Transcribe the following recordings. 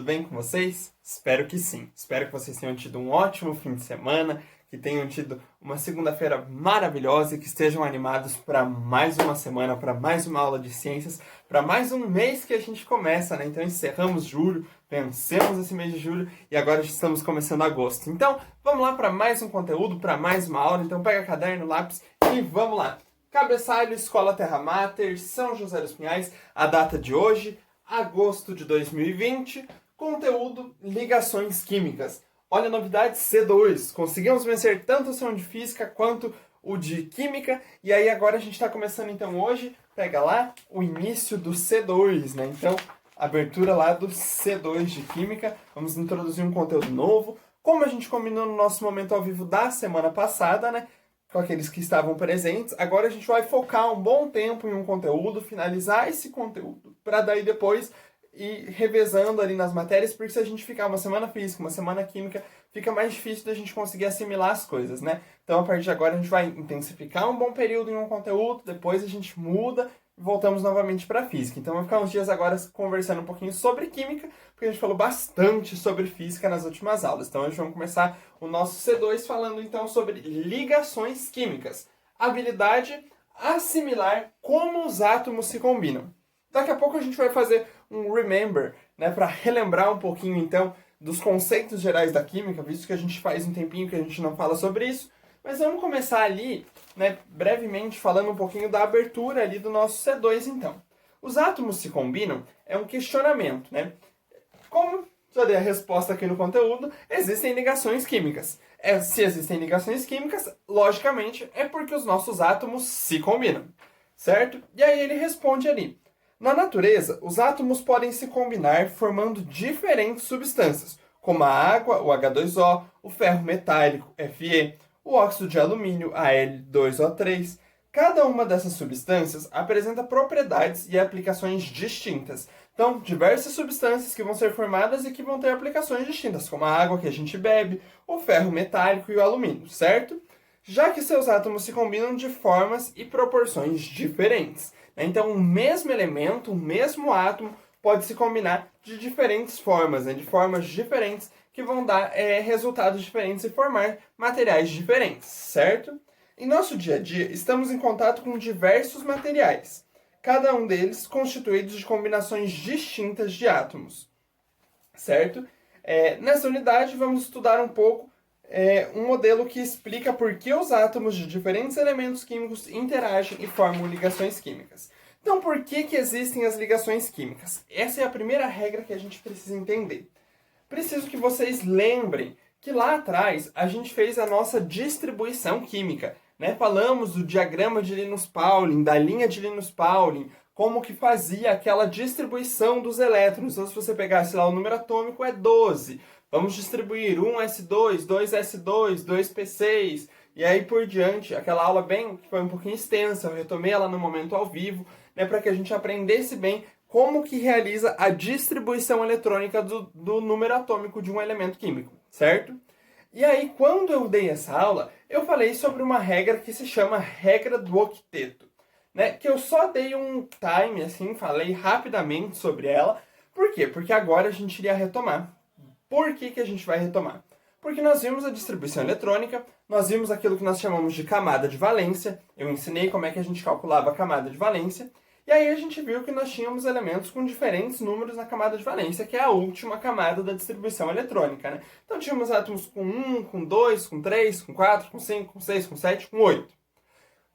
bem com vocês? Espero que sim. Espero que vocês tenham tido um ótimo fim de semana, que tenham tido uma segunda-feira maravilhosa e que estejam animados para mais uma semana, para mais uma aula de ciências, para mais um mês que a gente começa, né? Então encerramos julho, vencemos esse mês de julho e agora estamos começando agosto. Então vamos lá para mais um conteúdo, para mais uma aula. Então pega caderno, lápis e vamos lá. Cabeçalho, Escola Terra Mater, São José dos Pinhais, a data de hoje, agosto de 2020, conteúdo ligações químicas. Olha a novidade, C2, conseguimos vencer tanto o seu de física quanto o de química, e aí agora a gente está começando então hoje, pega lá o início do C2, né? Então, abertura lá do C2 de química, vamos introduzir um conteúdo novo, como a gente combinou no nosso momento ao vivo da semana passada, né? Com aqueles que estavam presentes. Agora a gente vai focar um bom tempo em um conteúdo, finalizar esse conteúdo, para daí depois ir revezando ali nas matérias, porque se a gente ficar uma semana física, uma semana química, fica mais difícil da gente conseguir assimilar as coisas, né? Então a partir de agora a gente vai intensificar um bom período em um conteúdo, depois a gente muda e voltamos novamente para física. Então vamos ficar uns dias agora conversando um pouquinho sobre química, porque a gente falou bastante sobre física nas últimas aulas. Então hoje vamos começar o nosso C2 falando então sobre ligações químicas. Habilidade assimilar como os átomos se combinam. Daqui a pouco a gente vai fazer um remember, né, para relembrar um pouquinho então dos conceitos gerais da química, visto que a gente faz um tempinho que a gente não fala sobre isso. Mas vamos começar ali, né, brevemente falando um pouquinho da abertura ali do nosso C2 então. Os átomos se combinam é um questionamento, né? Como já dei a resposta aqui no conteúdo, existem ligações químicas. Se existem ligações químicas, logicamente é porque os nossos átomos se combinam, certo? E aí ele responde ali. Na natureza, os átomos podem se combinar formando diferentes substâncias, como a água, o H2O, o ferro metálico, Fe, o óxido de alumínio, Al2O3. Cada uma dessas substâncias apresenta propriedades e aplicações distintas. Então, diversas substâncias que vão ser formadas e que vão ter aplicações distintas, como a água que a gente bebe, o ferro metálico e o alumínio, certo? Já que seus átomos se combinam de formas e proporções diferentes. Então, o mesmo elemento, o mesmo átomo, pode se combinar de diferentes formas, né? De formas diferentes que vão dar resultados diferentes e formar materiais diferentes, certo? Em nosso dia a dia, estamos em contato com diversos materiais, cada um deles constituídos de combinações distintas de átomos, certo? Nessa unidade, vamos estudar um pouco um modelo que explica por que os átomos de diferentes elementos químicos interagem e formam ligações químicas. Então, por que existem as ligações químicas? Essa é a primeira regra que a gente precisa entender. Preciso que vocês lembrem que lá atrás a gente fez a nossa distribuição química, né? Falamos do diagrama de Linus-Pauling, da linha de Linus-Pauling, como que fazia aquela distribuição dos elétrons. Então, se você pegasse lá o número atômico, é 12. Vamos distribuir 1s2, 2s2, 2p6, e aí por diante. Aquela aula que foi um pouquinho extensa, eu retomei ela no momento ao vivo, né, para que a gente aprendesse bem como que realiza a distribuição eletrônica do número atômico de um elemento químico, certo? E aí, quando eu dei essa aula, eu falei sobre uma regra que se chama regra do octeto, né? Que eu só dei um time, assim, falei rapidamente sobre ela. Por quê? Porque agora a gente iria retomar. Por que a gente vai retomar? Porque nós vimos a distribuição eletrônica, nós vimos aquilo que nós chamamos de camada de valência. Eu ensinei como é que a gente calculava a camada de valência. E aí a gente viu que nós tínhamos elementos com diferentes números na camada de valência, que é a última camada da distribuição eletrônica, né? Então tínhamos átomos com 1, com 2, com 3, com 4, com 5, com 6, com 7, com 8. O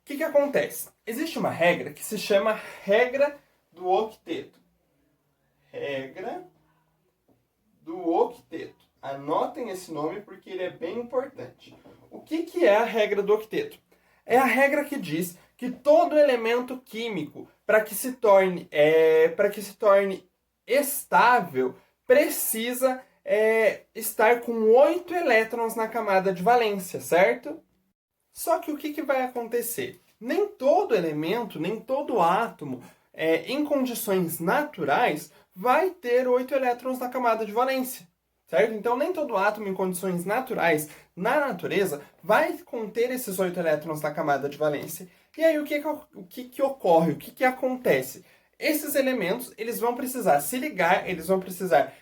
que acontece? Existe uma regra que se chama regra do octeto. Regra do octeto. Anotem esse nome porque ele é bem importante. O que é a regra do octeto? É a regra que diz que todo elemento químico, para que se torne estável, precisa estar com 8 elétrons na camada de valência, certo? Só que o que vai acontecer? Nem todo elemento, nem todo átomo, em condições naturais, vai ter 8 elétrons na camada de valência, certo? Então, nem todo átomo em condições naturais, na natureza, vai conter esses 8 elétrons na camada de valência. E aí, o que ocorre? O que acontece? Esses elementos, eles vão precisar se ligar, eles vão precisar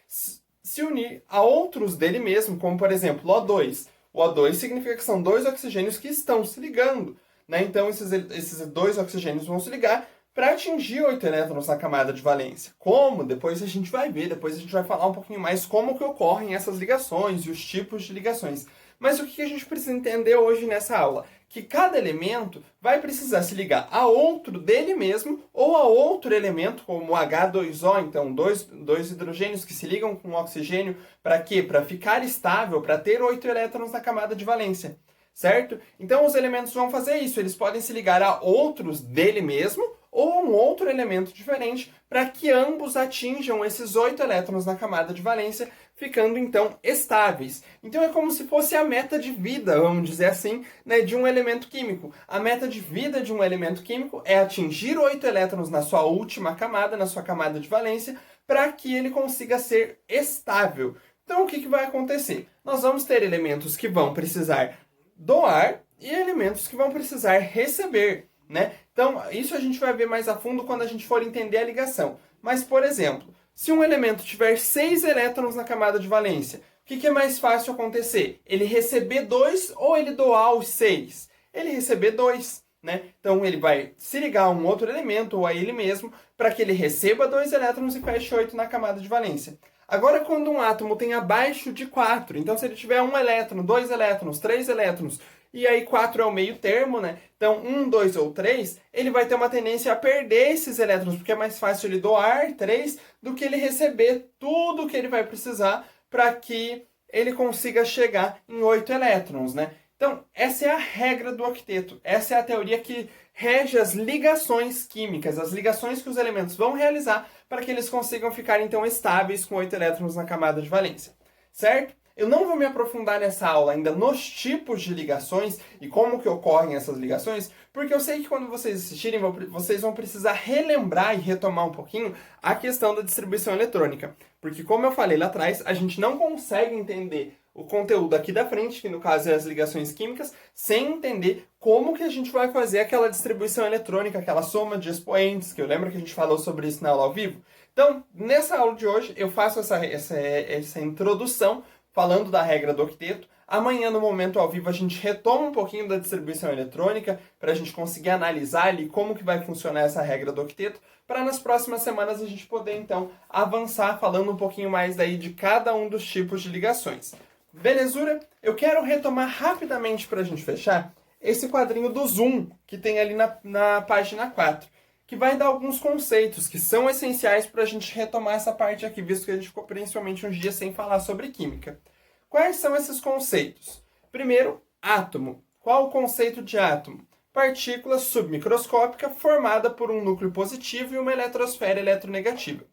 se unir a outros dele mesmo, como por exemplo o O2. O O2 significa que são dois oxigênios que estão se ligando, né? Então esses dois oxigênios vão se ligar para atingir 8 elétrons na camada de valência. Como? Depois a gente vai ver, depois a gente vai falar um pouquinho mais como que ocorrem essas ligações e os tipos de ligações. Mas o que a gente precisa entender hoje nessa aula? Que cada elemento vai precisar se ligar a outro dele mesmo ou a outro elemento, como o H2O, então dois hidrogênios que se ligam com o oxigênio, para quê? Para ficar estável, para ter 8 elétrons na camada de valência, certo? Então os elementos vão fazer isso, eles podem se ligar a outros dele mesmo ou a um outro elemento diferente para que ambos atinjam esses 8 elétrons na camada de valência, ficando então estáveis. Então é como se fosse a meta de vida, vamos dizer assim, né, de um elemento químico. A meta de vida de um elemento químico é atingir 8 elétrons na sua última camada, na sua camada de valência, para que ele consiga ser estável. Então o que vai acontecer? Nós vamos ter elementos que vão precisar doar e elementos que vão precisar receber, né? Então, isso a gente vai ver mais a fundo quando a gente for entender a ligação. Mas, por exemplo, se um elemento tiver 6 elétrons na camada de valência, o que é mais fácil acontecer? Ele receber 2 ou ele doar os 6? Ele receber 2, né? Então, ele vai se ligar a um outro elemento ou a ele mesmo para que ele receba 2 elétrons e feche 8 na camada de valência. Agora, quando um átomo tem abaixo de 4, então se ele tiver 1 elétron, 2 elétrons, 3 elétrons, e aí 4 é o meio termo, né? Então 1, 2 ou 3, ele vai ter uma tendência a perder esses elétrons, porque é mais fácil ele doar 3 do que ele receber tudo que ele vai precisar para que ele consiga chegar em 8 elétrons, né? Então, essa é a regra do octeto. Essa é a teoria que rege as ligações químicas, as ligações que os elementos vão realizar para que eles consigam ficar, então, estáveis com 8 elétrons na camada de valência. Certo? Eu não vou me aprofundar nessa aula ainda nos tipos de ligações e como que ocorrem essas ligações, porque eu sei que quando vocês assistirem, vocês vão precisar relembrar e retomar um pouquinho a questão da distribuição eletrônica. Porque, como eu falei lá atrás, a gente não consegue entender o conteúdo aqui da frente, que no caso é as ligações químicas, sem entender como que a gente vai fazer aquela distribuição eletrônica, aquela soma de expoentes, que eu lembro que a gente falou sobre isso na aula ao vivo. Então, nessa aula de hoje, eu faço essa introdução falando da regra do octeto. Amanhã, no Momento ao Vivo, a gente retoma um pouquinho da distribuição eletrônica para a gente conseguir analisar ali como que vai funcionar essa regra do octeto, para nas próximas semanas a gente poder, então, avançar falando um pouquinho mais daí de cada um dos tipos de ligações. Belezura? Eu quero retomar rapidamente para a gente fechar esse quadrinho do Zoom que tem ali na página 4, que vai dar alguns conceitos que são essenciais para a gente retomar essa parte aqui, visto que a gente ficou principalmente uns dias sem falar sobre química. Quais são esses conceitos? Primeiro, átomo. Qual o conceito de átomo? Partícula submicroscópica formada por um núcleo positivo e uma eletrosfera eletronegativa.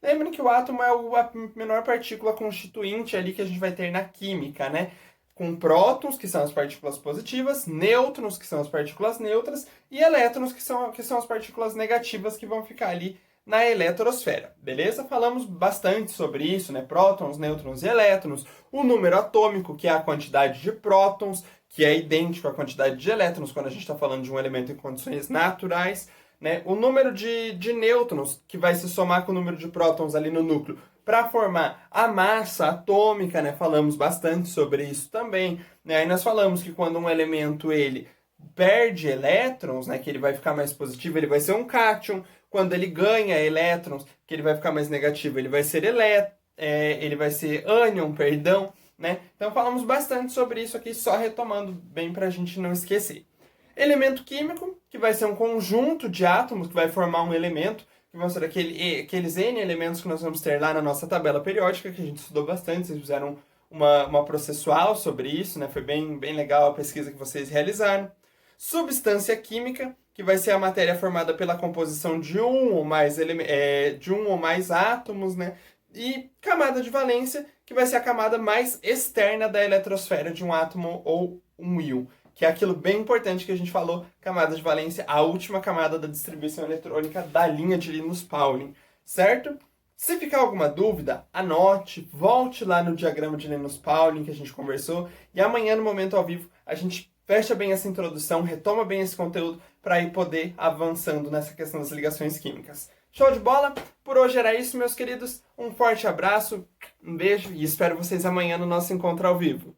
Lembrem que o átomo é a menor partícula constituinte ali que a gente vai ter na química, né? Com prótons, que são as partículas positivas, nêutrons, que são as partículas neutras, e elétrons, que são as partículas negativas que vão ficar ali na eletrosfera. Beleza? Falamos bastante sobre isso, né? Prótons, nêutrons e elétrons. O número atômico, que é a quantidade de prótons, que é idêntico à quantidade de elétrons quando a gente está falando de um elemento em condições naturais. Né? O número de nêutrons, que vai se somar com o número de prótons ali no núcleo, para formar a massa atômica, né? Falamos bastante sobre isso também. Né? Aí nós falamos que quando um elemento ele perde elétrons, né? Que ele vai ficar mais positivo, ele vai ser um cátion. Quando ele ganha elétrons, que ele vai ficar mais negativo, ele vai ser ele vai ser ânion, perdão. Né? Então falamos bastante sobre isso aqui, só retomando bem para a gente não esquecer. Elemento químico, que vai ser um conjunto de átomos que vai formar um elemento, que vão ser aqueles N elementos que nós vamos ter lá na nossa tabela periódica, que a gente estudou bastante, vocês fizeram uma processual sobre isso, né? Foi bem legal a pesquisa que vocês realizaram. Substância química, que vai ser a matéria formada pela composição de um ou mais átomos, né? E camada de valência, que vai ser a camada mais externa da eletrosfera de um átomo ou um íon, que é aquilo bem importante que a gente falou, camada de valência, a última camada da distribuição eletrônica da linha de Linus-Pauling, certo? Se ficar alguma dúvida, anote, volte lá no diagrama de Linus-Pauling que a gente conversou, e amanhã, no Momento ao Vivo, a gente fecha bem essa introdução, retoma bem esse conteúdo para aí poder avançando nessa questão das ligações químicas. Show de bola? Por hoje era isso, meus queridos. Um forte abraço, um beijo e espero vocês amanhã no nosso encontro ao vivo.